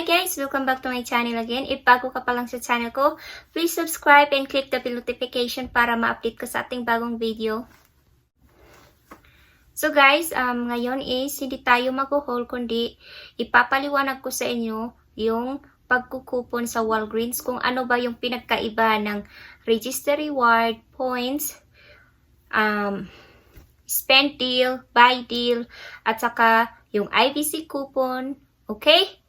guys! Welcome back to my channel again. If bago ka pa lang sa channel ko, please subscribe and click the bell notification para ma-update ka sa ating bagong video. So guys, ngayon is hindi tayo mag-haul kundi ipapaliwanag ko sa inyo yung pagkukupon sa Walgreens kung ano ba yung pinagkaiba ng register reward, points, spend deal, buy deal, at saka yung IVC coupon. Okay?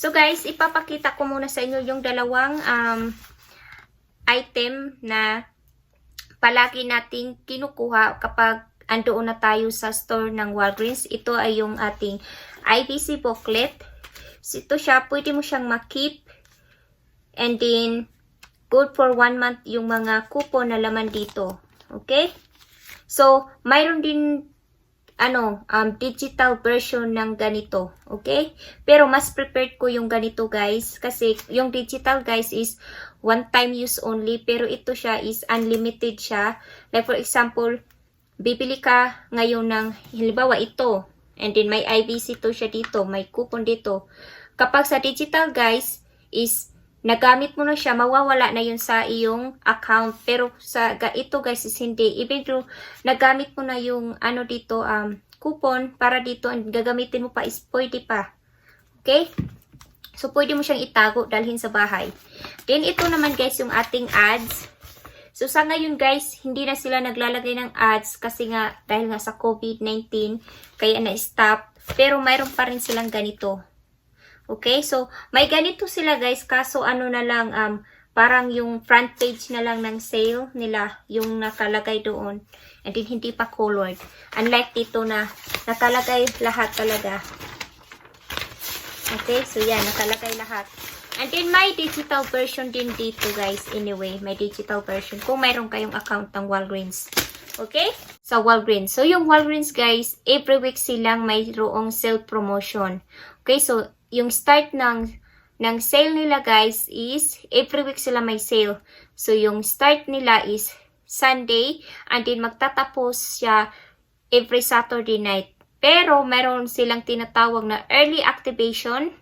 So guys, ipapakita ko muna sa inyo yung dalawang item na palagi nating kinukuha kapag andoon na tayo sa store ng Walgreens. Ito ay yung ating IVC booklet. So, ito siya, pwede mo siyang ma-keep. And then, good for 1 month yung mga coupon na laman dito. Okay? So, mayroon din digital version ng ganito. Okay? Pero mas prepared ko yung ganito guys. Kasi yung digital guys is one time use only. Pero ito siya is unlimited siya. Like for example, bibili ka ngayon ng, halimbawa ito. And then may IVC to siya dito. May coupon dito. Kapag sa digital guys is nagamit mo na siya, mawawala na yun sa iyong account. Pero sa ito guys is hindi. Even though nagamit mo na yung dito, coupon para dito, ang gagamitin mo pa is pwede pa. Okay? So, pwede mo siyang itago, dalhin sa bahay. Then, ito naman guys, yung ating ads. So, sa ngayon guys, hindi na sila naglalagay ng ads kasi nga, dahil nga sa COVID-19, kaya na-stop. Pero, mayroon pa rin silang ganito. Okay, so may ganito sila guys, kaso na lang, parang yung front page na lang ng sale nila, yung nakalagay doon. And then hindi pa colored. Unlike dito na nakalagay lahat talaga. Okay, so yan, nakalagay lahat. And then may digital version din dito guys, anyway, may digital version kung mayroon kayong account ng Walgreens. Okay? Sa Walgreens. So yung Walgreens guys, every week silang mayroong sale promotion. Okay, so yung start ng sale nila guys is every week sila may sale. So yung start nila is Sunday and then magtatapos siya every Saturday night. Pero meron silang tinatawag na early activation.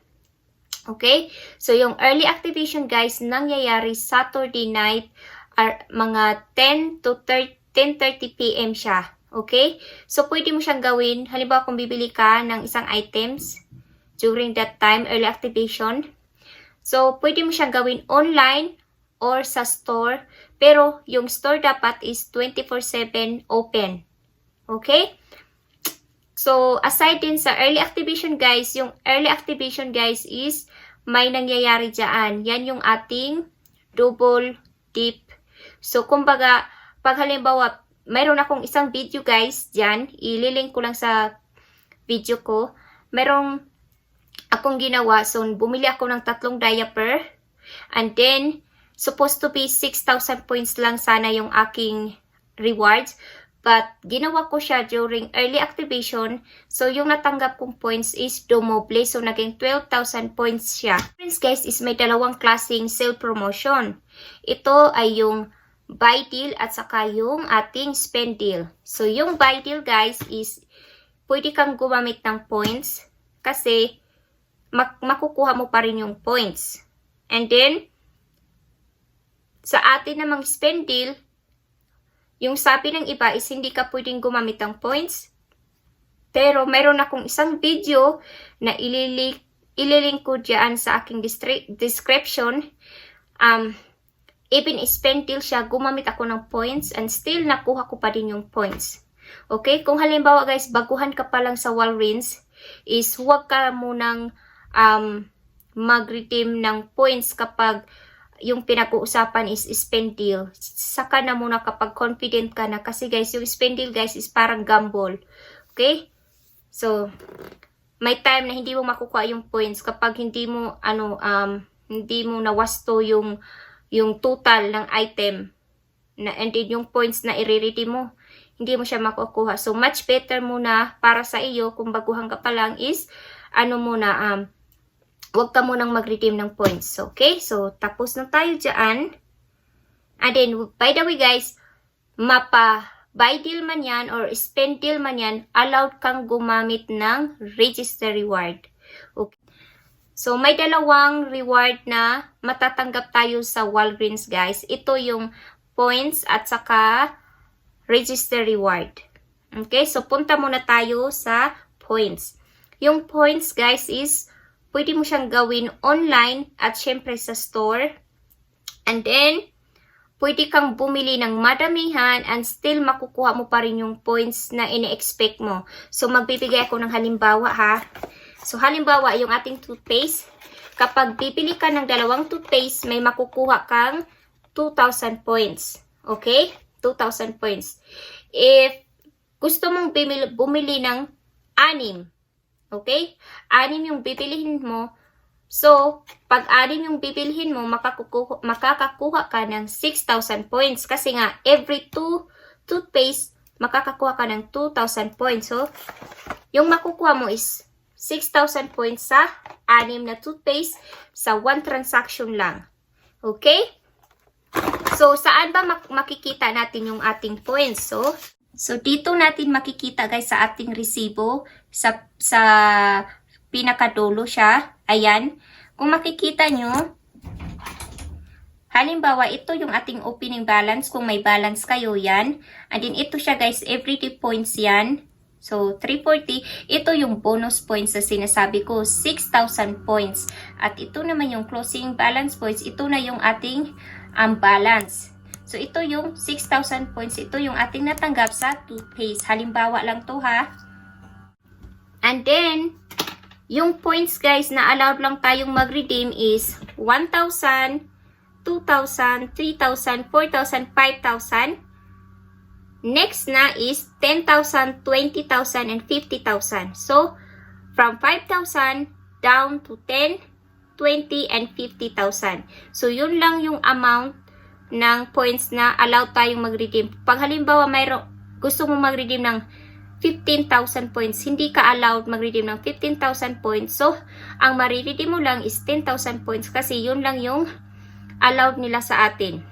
Okay? So yung early activation guys nangyayari Saturday night mga 10 to 10:30 PM siya. Okay? So pwede mo siyang gawin. Halimbawa kung bibili ka ng isang items during that time, early activation. So, pwede mo siyang gawin online or sa store. Pero, yung store dapat is 24/7 open. Okay? So, aside din sa early activation guys, yung early activation guys is may nangyayari dyan. Yan yung ating double dip. So, kumbaga, pag halimbawa, mayroon akong isang video guys dyan. Ililink ko lang sa video ko. Merong akong ginawa, so bumili ako ng 3 diaper, and then, supposed to be 6,000 points lang sana yung aking rewards, but ginawa ko siya during early activation, so yung natanggap kong points is dumoble, so naging 12,000 points siya. Friends guys, is may dalawang klaseng sale promotion. Ito ay yung buy deal at saka yung ating spend deal. So yung buy deal guys is, pwede kang gumamit ng points, kasi makukuha mo pa rin yung points. And then, sa atin namang spend deal, yung sabi ng iba is hindi ka pwedeng gumamit ng points. Pero, mayroon akong isang video na ililink ko dyan sa aking description. Even spend deal siya, gumamit ako ng points and still nakuha ko pa din yung points. Okay? Kung halimbawa guys, baguhan ka pa lang sa Walgreens, is huwag ka munang mag-redeem ng points kapag yung pinag-uusapan is spend deal. Saka na muna kapag confident ka na, kasi guys, yung spend deal guys is parang gamble. Okay? So, may time na hindi mo makukuha yung points kapag hindi mo hindi mo nawasto yung total ng item na, and then yung points na i-redeem mo, hindi mo siya makukuha. So, much better muna para sa iyo kung baguhan ka pa lang is huwag ka munang mag-redeem ng points. Okay? So, tapos na tayo dyan. And then, by the way guys, buy deal man yan or spend deal man yan, allowed kang gumamit ng register reward. Okay? So, may dalawang reward na matatanggap tayo sa Walgreens, guys. Ito yung points at saka register reward. Okay, so punta muna tayo sa points. Yung points, guys, is pwede mo siyang gawin online at syempre sa store. And then, pwede kang bumili ng madamihan and still makukuha mo pa rin yung points na ini-expect mo. So, magbibigay ako ng halimbawa, ha. So, halimbawa, yung ating toothpaste. Kapag bibili ka ng dalawang toothpaste, may makukuha kang 2,000 points. Okay? 2,000 points. If gusto mong bumili ng 6, okay? 6 yung bibilihin mo. So, pag 6 yung bibilhin mo, makakakuha ka ng 6,000 points. Kasi nga, every 2 toothpaste, makakakuha ka ng 2,000 points. So, yung makukuha mo is 6,000 points sa 6 na toothpaste sa 1 transaction lang. Okay? So, saan ba makikita natin yung ating points? So dito natin makikita, guys, sa ating resibo. Sa pinakadulo siya. Ayan. Kung makikita nyo, halimbawa, ito yung ating opening balance. Kung may balance kayo, yan. And then, ito siya, guys, everyday points yan. So, 340. Ito yung bonus points na sinasabi ko. 6,000 points. At ito naman yung closing balance points. Ito na yung ating balance. So, ito yung 6,000 points. Ito yung ating natanggap sa toothpaste. Halimbawa lang to, ha. And then, yung points, guys, na allowed lang tayong mag-redeem is 1,000, 2,000, 3,000, 4,000, 5,000. Next na is 10,000, 20,000, and 50,000. So, from 5,000 down to 10, 20, and 50,000. So, yun lang yung amount ng points na allowed tayong mag-redeem. Pag halimbawa, gusto mo mag-redeem ng 15,000 points, hindi ka allowed mag-redeem ng 15,000 points. So, ang mariredeem mo lang is 10,000 points kasi yun lang yung allowed nila sa atin.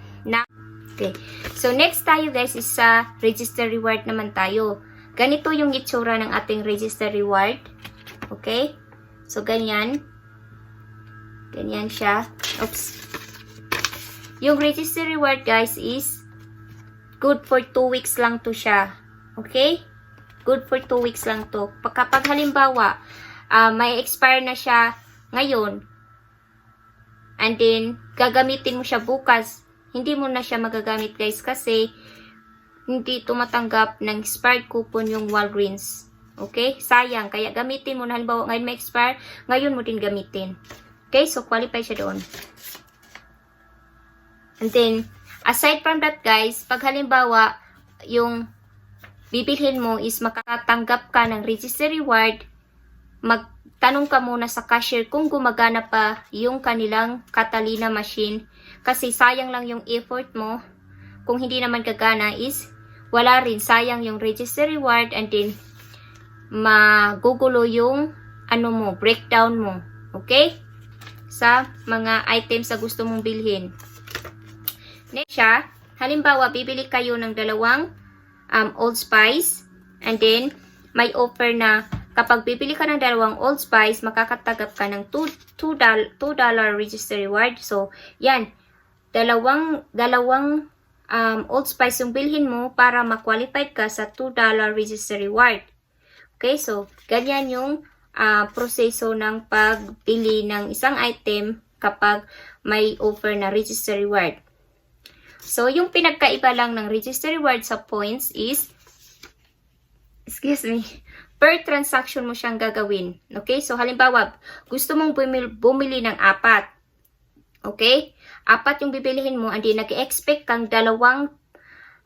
Okay. So, next tayo, guys, is sa register reward naman tayo. Ganito yung itsura ng ating register reward. Okay? So, ganyan. Ganyan siya. Oops. Yung register reward, guys, is good for 2 weeks lang to siya. Okay? Good for 2 weeks lang to. Kapag halimbawa, may expire na siya ngayon, and then, gagamitin mo siya bukas, hindi mo na siya magagamit, guys, kasi hindi tumatanggap ng expired coupon yung Walgreens. Okay? Sayang. Kaya gamitin mo na, halimbawa, ngayon may expire, ngayon mo din gamitin. Okay? So, qualify siya doon. And then, aside from that, guys, pag halimbawa, yung bibilhin mo is makakatanggap ka ng register reward, magtanong ka muna sa cashier kung gumagana pa yung kanilang Catalina machine. Kasi sayang lang yung effort mo. Kung hindi naman gagana is wala rin. Sayang yung register reward and then magugulo yung breakdown mo. Okay? Sa mga items na gusto mong bilhin. Next siya, halimbawa, bibili kayo ng dalawang Old Spice. And then, may offer na kapag bibili ka ng dalawang Old Spice, makakatagap ka ng $2 register reward. So, yan. Dalawang Old Spice yung bilhin mo para ma-qualified ka sa $2 register reward. Okay, so, ganyan yung proseso ng pagbili ng isang item kapag may offer na register reward. So, yung pinagkaiba lang ng register reward sa points is, per transaction mo siyang gagawin. Okay? So, halimbawa, gusto mong bumili ng 4. Okay? 4 yung bibilihin mo, and then nag-expect kang 2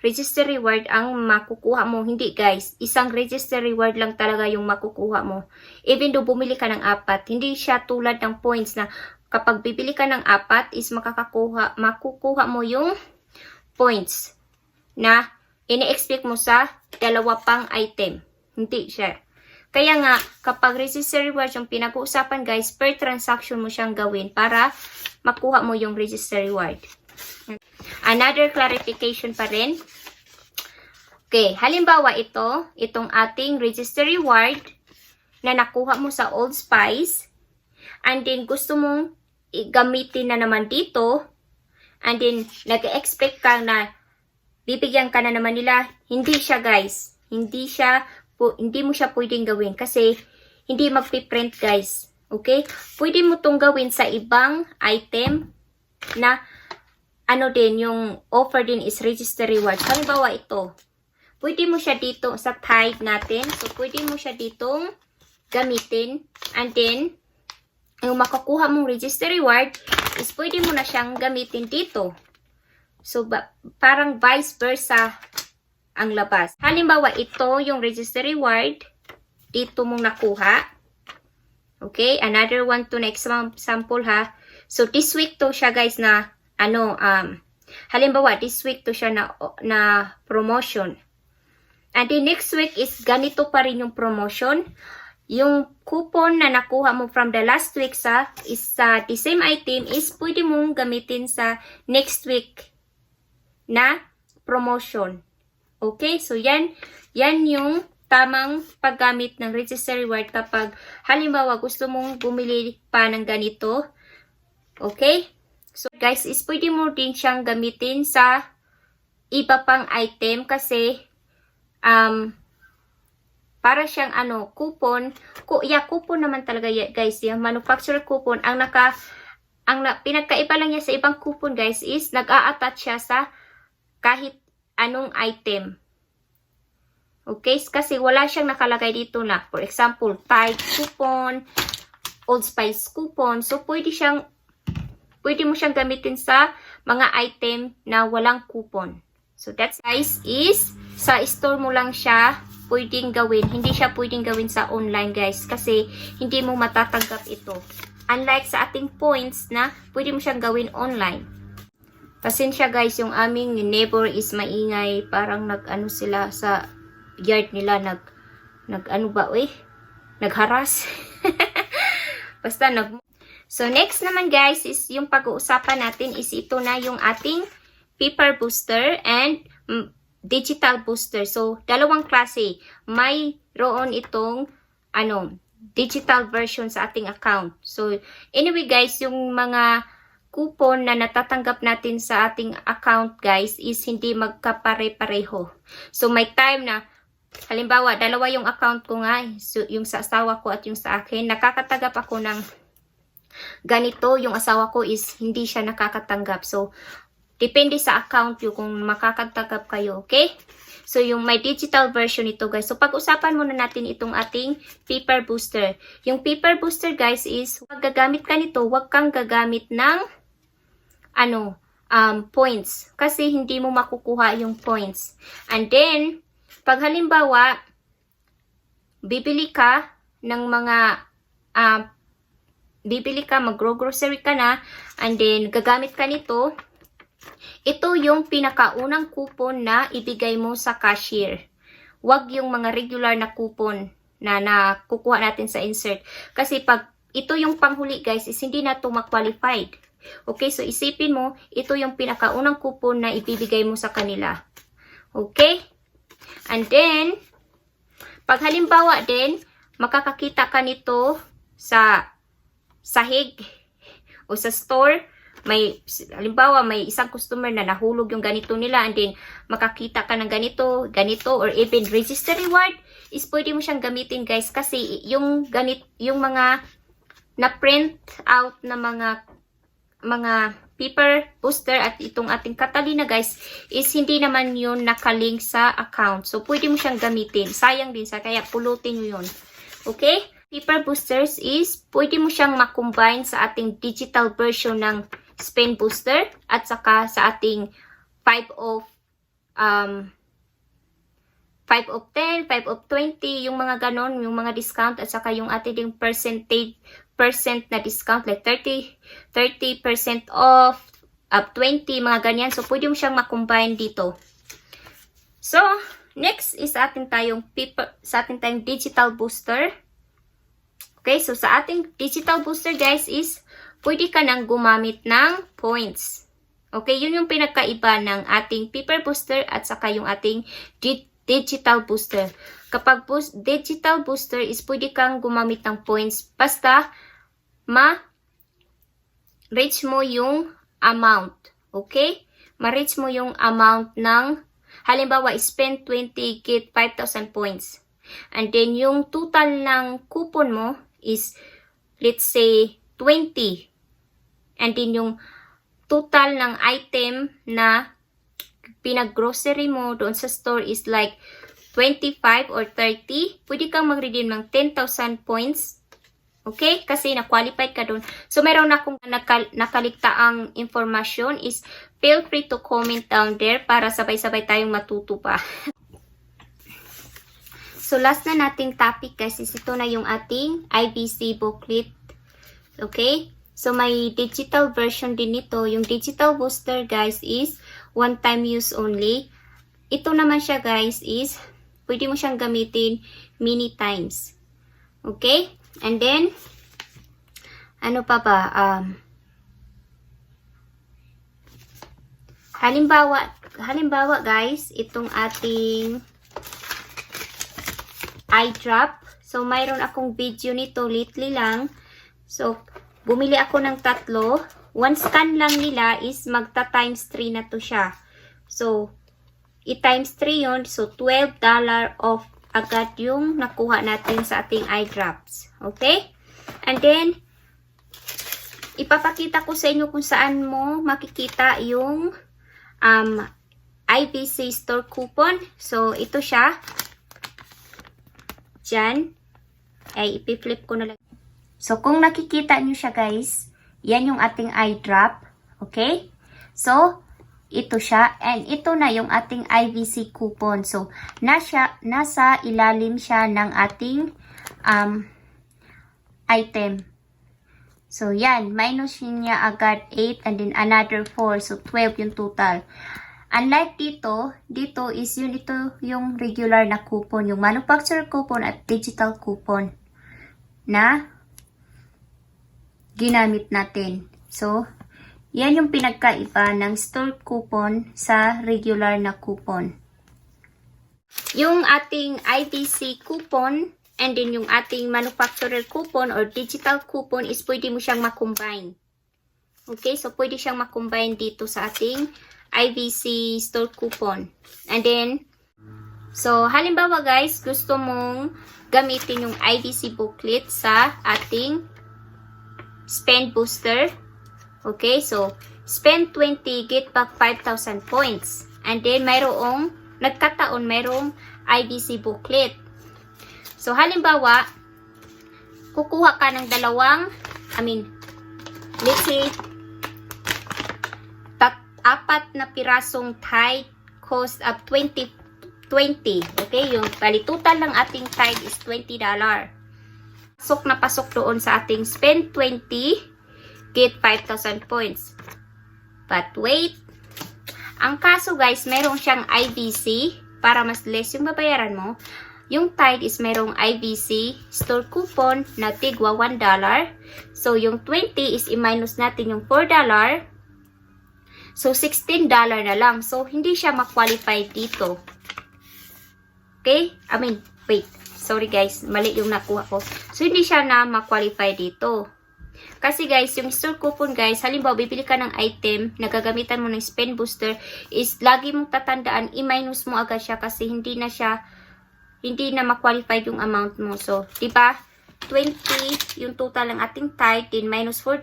register reward ang makukuha mo. Hindi, guys. Isang register reward lang talaga yung makukuha mo. Even though bumili ka ng 4, hindi siya tulad ng points na kapag bibili ka ng 4 is makukuha mo yung points na ini-expect mo sa 2 pang item. Hindi siya. Kaya nga, kapag register reward yung pinag-uusapan, guys, per transaction mo siyang gawin para makuha mo yung register reward. Another clarification pa rin. Okay, halimbawa itong ating register reward na nakuha mo sa Old Spice. and then gusto mong gamitin na naman dito, and then nag-expect ka na bibigyan ka na naman nila, hindi siya guys. Hindi mo siya pwedeng gawin kasi hindi magpiprint guys. Okay? Pwede mo tong gawin sa ibang item na ano din, yung offer din is register rewards. Halimbawa ito. Pwede mo siya dito sa tag natin. So, pwede mo siya ditong gamitin. And then, yung makakuha mong register reward is pwede mo na siyang gamitin dito. So, parang vice versa ang labas. Halimbawa, ito yung register reward. Dito mong nakuha. Okay? Another one to next example ha. So, this week to siya guys na, halimbawa, this week to siya na promotion. And the next week is ganito pa rin yung promotion. Yung coupon na nakuha mo from the last week is sa the same item is pwede mong gamitin sa next week na promotion. Okay? So, yan yung tamang paggamit ng register reward kapag halimbawa gusto mong bumili pa ng ganito. Okay? So, guys, is pwede mo din siyang gamitin sa iba pang item kasi para siyang coupon. Coupon naman talaga guys. Yung manufacturer coupon, pinagkaiba lang niya sa ibang coupon guys is nag-a-attach siya sa kahit anong item. Okay? Kasi wala siyang nakalagay dito na, for example, Tide coupon, Old Spice coupon. So, pwede mo siyang gamitin sa mga item na walang coupon. So, that's guys is sa store mo lang siya pwedeng gawin. Hindi siya pwedeng gawin sa online guys kasi hindi mo matatanggap ito. Unlike sa ating points na pwede mo siyang gawin online. Pasensya guys, yung aming neighbor is maingay. Parang nag-ano sila sa yard nila. Nagharas. Basta So next naman guys is yung pag-uusapan natin is ito na yung ating paper booster and digital booster. So, dalawang klase. Mayroon itong digital version sa ating account. So, anyway guys, yung mga coupon na natatanggap natin sa ating account guys is hindi magkapare-pareho. So, may time na halimbawa, dalawa yung account ko nga, so, yung sa asawa ko at yung sa akin, nakakatanggap ako ng ganito, yung asawa ko is hindi siya nakakatanggap. So, depende sa account yung kung makakatanggap kayo, okay? So, yung may digital version ito, guys. So, pag-usapan muna natin itong ating paper booster. Yung paper booster, guys, is huwag gagamit ka nito, huwag kang gagamit ng points. Kasi hindi mo makukuha yung points. And then, pag halimbawa, bibili ka ng mga mag-grocery ka na, and then gagamit ka nito, ito yung pinakaunang coupon na ibigay mo sa cashier. Huwag yung mga regular na coupon na nakukuha natin sa insert. Kasi pag ito yung panghuli guys, is hindi na ito ma-qualified. Okay, so isipin mo, ito yung pinakaunang coupon na ibibigay mo sa kanila. Okay? And then, pag halimbawa din, makakakita ka nito sa sahig o sa store, halimbawa may isang customer na nahulog yung ganito nila, and then makakita ka ng ganito, or even register reward, is pwede mo siyang gamitin guys, kasi yung mga na-print out na mga paper booster at itong ating Catalina guys, is hindi naman yun nakalink sa account. So, pwede mo siyang gamitin. Sayang din kaya pulutin mo yun. Okay? Paper boosters is pwede mo siyang makombine sa ating digital version ng spin booster at saka sa ating 5 of 10, 5 of 20, yung mga ganon, yung mga discount, at saka yung ating percent na discount like 30% off, up 20, mga ganyan. So, pwede mo siyang makombine dito. So, next is sa ating tayong digital booster. Okay, so sa ating digital booster guys is pwede ka nang gumamit ng points. Okay, yun yung pinagkaiba ng ating paper booster at saka yung ating digital booster. Kapag digital booster is pwede kang gumamit ng points basta ma-reach mo yung amount. Okay? Ma-reach mo yung amount ng, halimbawa, spend 20, get 5,000 points. And then, yung total ng coupon mo is, let's say, 20. And then, yung total ng item na pinag-grocery mo doon sa store is like 25 or 30. Pwede kang mag-redeem ng 10,000 points. Okay? Kasi na-qualified ka doon. So, meron na akong nakaligtaang information is feel free to comment down there para sabay-sabay tayong matuto pa. So, last na nating topic guys is ito na yung ating IBC booklet. Okay? So, may digital version din nito. Yung digital booster guys is one time use only. Ito naman siya guys is pwede mo siyang gamitin many times. Okay? And then, ano pa ba? Halimbawa guys, itong ating eye drop. So, mayroon akong video nito lately lang. So, bumili ako ng 3. One scan lang nila is magta times 3 na to siya. So, i-times 3 yun. So, $12 off agad yung nakuha natin sa ating eye drops. Okay? And then, ipapakita ko sa inyo kung saan mo makikita yung IBC store coupon. So, ito siya. Diyan. Ay, ipi-flip ko na lang. So, kung nakikita nyo siya guys, yan yung ating eye drop. Okay? So, ito siya. And ito na yung ating IBC coupon. So, nasa ilalim siya ng ating item. So, yan. Minus niya agad 8 and then another 4. So, 12 yung total. Unlike dito is ito yung regular na coupon. Yung manufacturer coupon at digital coupon na ginamit natin. So, yan yung pinagkaiba ng store coupon sa regular na coupon. Yung ating IBC coupon and then yung ating manufacturer coupon or digital coupon is pwede mo siyang makombine. Okay, so pwede siyang makombine dito sa ating IBC store coupon. And then, so halimbawa guys, gusto mong gamitin yung IBC booklet sa ating spend booster. Okay, so spend 20, get back 5,000 points. And then mayroong nagkataon mayroong IBC booklet. So halimbawa, kukuha ka ng let's say 4 na pirasong Tide cost of 20. Okay, yung bali total ng ating Tide is $20. Pasok na pasok doon sa ating spend 20, get 5,000 points. But wait, ang kaso guys, meron siyang IBC para mas less yung babayaran mo. Yung Tide is merong IBC store coupon na tigwa $1. So, yung 20 is i-minus natin yung $4. So, $16 na lang. So, hindi siya ma-qualify dito. Okay? Wait. Sorry guys. Mali yung nakuha ko. So, hindi siya na ma-qualify dito. Kasi guys, yung store coupon guys, halimbawa, bibili ka ng item na gagamitan mo ng spend booster is lagi mong tatandaan, i-minus mo agad siya kasi hindi na ma-qualify yung amount mo. So, diba? 20 yung total ng ating Tide, din minus $4.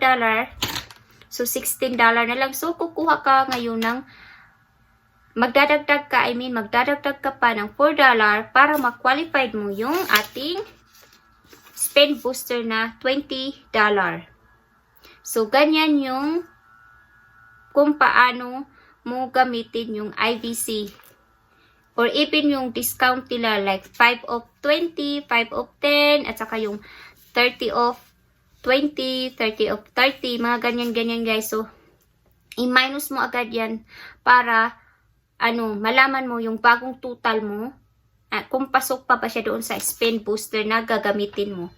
So, $16 na lang. So, kukuha ka ngayon ng magdadagdag ka pa ng $4 para ma-qualify mo yung ating spend booster na $20. So, ganyan yung kung paano mo gamitin yung IBC. Or even yung discount nila like 5 off 20, 5 off 10, at saka yung 30 off 20, 30 off 30, mga ganyan-ganyan guys. So, i-minus mo agad yan para malaman mo yung bagong total mo kung pasok pa ba siya doon sa spend booster na gagamitin mo.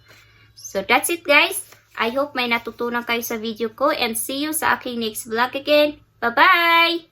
So, that's it guys. I hope may natutunan kayo sa video ko and see you sa aking next vlog again. Bye-bye!